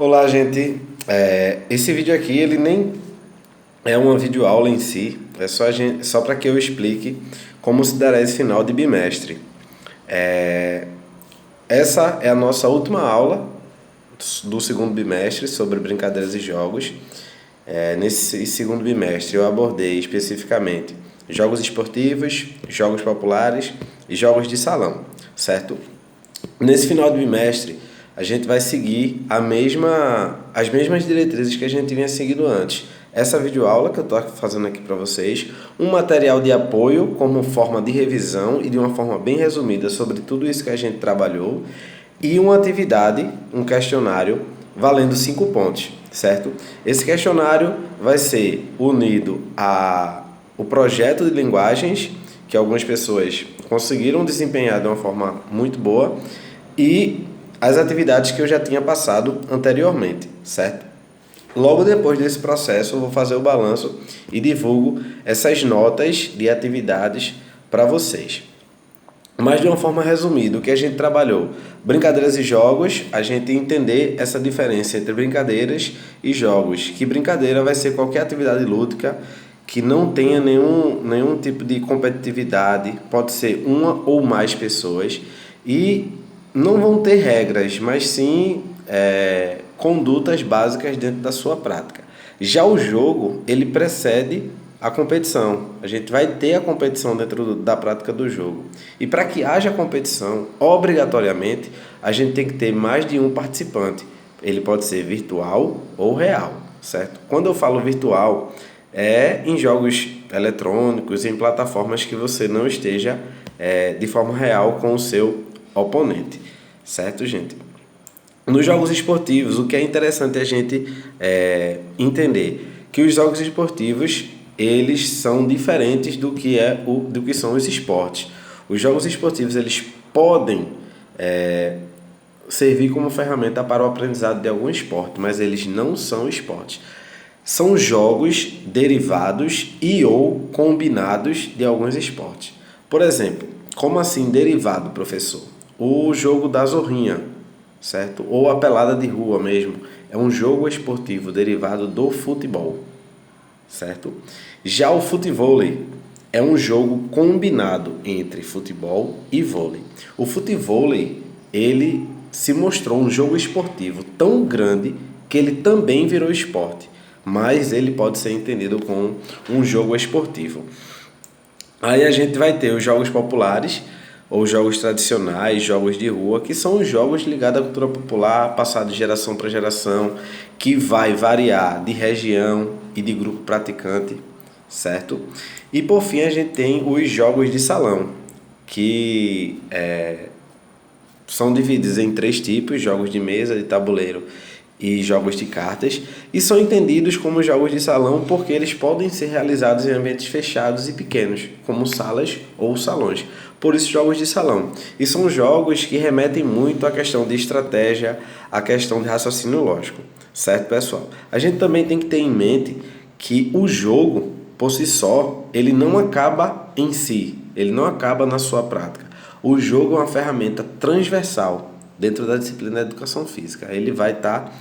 Olá, gente. Esse vídeo aqui, ele nem é uma videoaula em si, é só para que eu explique como se dará esse final de bimestre. Essa é a nossa última aula do segundo bimestre sobre brincadeiras e jogos. Nesse segundo bimestre eu abordei especificamente jogos esportivos, jogos populares e jogos de salão, certo? Nesse final de bimestre, a gente vai seguir as mesmas diretrizes que a gente vinha seguindo antes. Essa videoaula que eu estou fazendo aqui para vocês, um material de apoio como forma de revisão e de uma forma bem resumida sobre tudo isso que a gente trabalhou, e uma atividade, um questionário, valendo 5 pontos, certo? Esse questionário vai ser unido ao projeto de linguagens que algumas pessoas conseguiram desempenhar de uma forma muito boa e as atividades que eu já tinha passado anteriormente, certo? Logo depois desse processo, eu vou fazer o balanço e divulgo essas notas de atividades para vocês. Mas de uma forma resumida, o que a gente trabalhou? Brincadeiras e jogos, a gente entender essa diferença entre brincadeiras e jogos. Que brincadeira vai ser qualquer atividade lúdica que não tenha nenhum tipo de competitividade, pode ser uma ou mais pessoas, e não vão ter regras, mas sim condutas básicas dentro da sua prática. Já o jogo, ele precede a competição. A gente vai ter a competição dentro da prática do jogo. E para que haja competição, obrigatoriamente, a gente tem que ter mais de um participante. Ele pode ser virtual ou real, certo? Quando eu falo virtual, é em jogos eletrônicos, em plataformas que você não esteja de forma real com o seu oponente, certo, gente? Nos jogos esportivos, o que é interessante a gente entender que os jogos esportivos eles são diferentes do que são os esportes. Os jogos esportivos eles podem servir como ferramenta para o aprendizado de algum esporte, mas eles não são esportes. São jogos derivados e ou combinados de alguns esportes. Por exemplo, como assim derivado, professor? O jogo da zorrinha, certo? Ou a pelada de rua mesmo. É um jogo esportivo derivado do futebol, certo? Já o futevôlei é um jogo combinado entre futebol e vôlei. O futevôlei, ele se mostrou um jogo esportivo tão grande que ele também virou esporte, mas ele pode ser entendido como um jogo esportivo. Aí a gente vai ter os jogos populares, ou jogos tradicionais, jogos de rua, que são os jogos ligados à cultura popular, passados de geração para geração, que vai variar de região e de grupo praticante, certo? E por fim a gente tem os jogos de salão, que são divididos em 3 tipos: jogos de mesa, de tabuleiro e jogos de cartas, e são entendidos como jogos de salão porque eles podem ser realizados em ambientes fechados e pequenos, como salas ou salões. Por isso, jogos de salão. E são jogos que remetem muito à questão de estratégia, à questão de raciocínio lógico, certo, pessoal? A gente também tem que ter em mente que o jogo, por si só, ele não acaba em si, ele não acaba na sua prática. O jogo é uma ferramenta transversal dentro da disciplina da educação física. Ele vai estar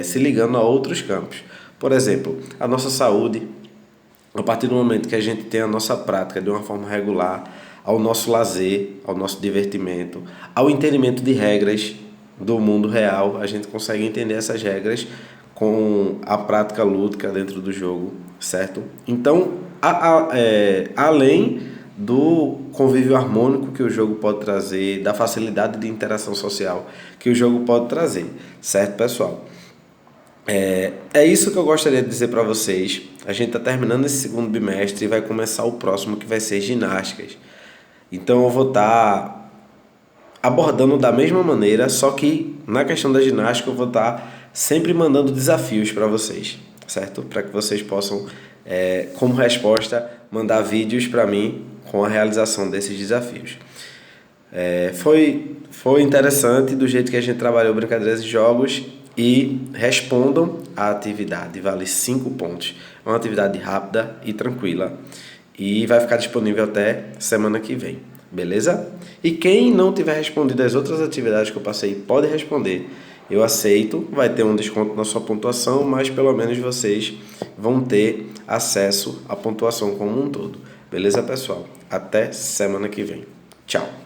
se ligando a outros campos. Por exemplo, a nossa saúde, a partir do momento que a gente tem a nossa prática de uma forma regular, ao nosso lazer, ao nosso divertimento, ao entendimento de regras do mundo real, a gente consegue entender essas regras com a prática lúdica dentro do jogo, certo? Então, além do convívio harmônico que o jogo pode trazer, da facilidade de interação social que o jogo pode trazer, certo, pessoal? É isso que eu gostaria de dizer para vocês. A gente está terminando esse segundo bimestre e vai começar o próximo, que vai ser ginásticas. Então eu vou estar abordando da mesma maneira, só que na questão da ginástica eu vou estar sempre mandando desafios para vocês, certo? Para que vocês possam, como resposta, mandar vídeos para mim com a realização desses desafios. Foi interessante do jeito que a gente trabalhou brincadeiras e jogos, e respondam à atividade, vale 5 pontos. É uma atividade rápida e tranquila e vai ficar disponível até semana que vem, beleza? E quem não tiver respondido as outras atividades que eu passei, pode responder eu aceito, vai ter um desconto na sua pontuação, mas pelo menos vocês vão ter acesso à pontuação como um todo. Beleza, pessoal? Até semana que vem. Tchau!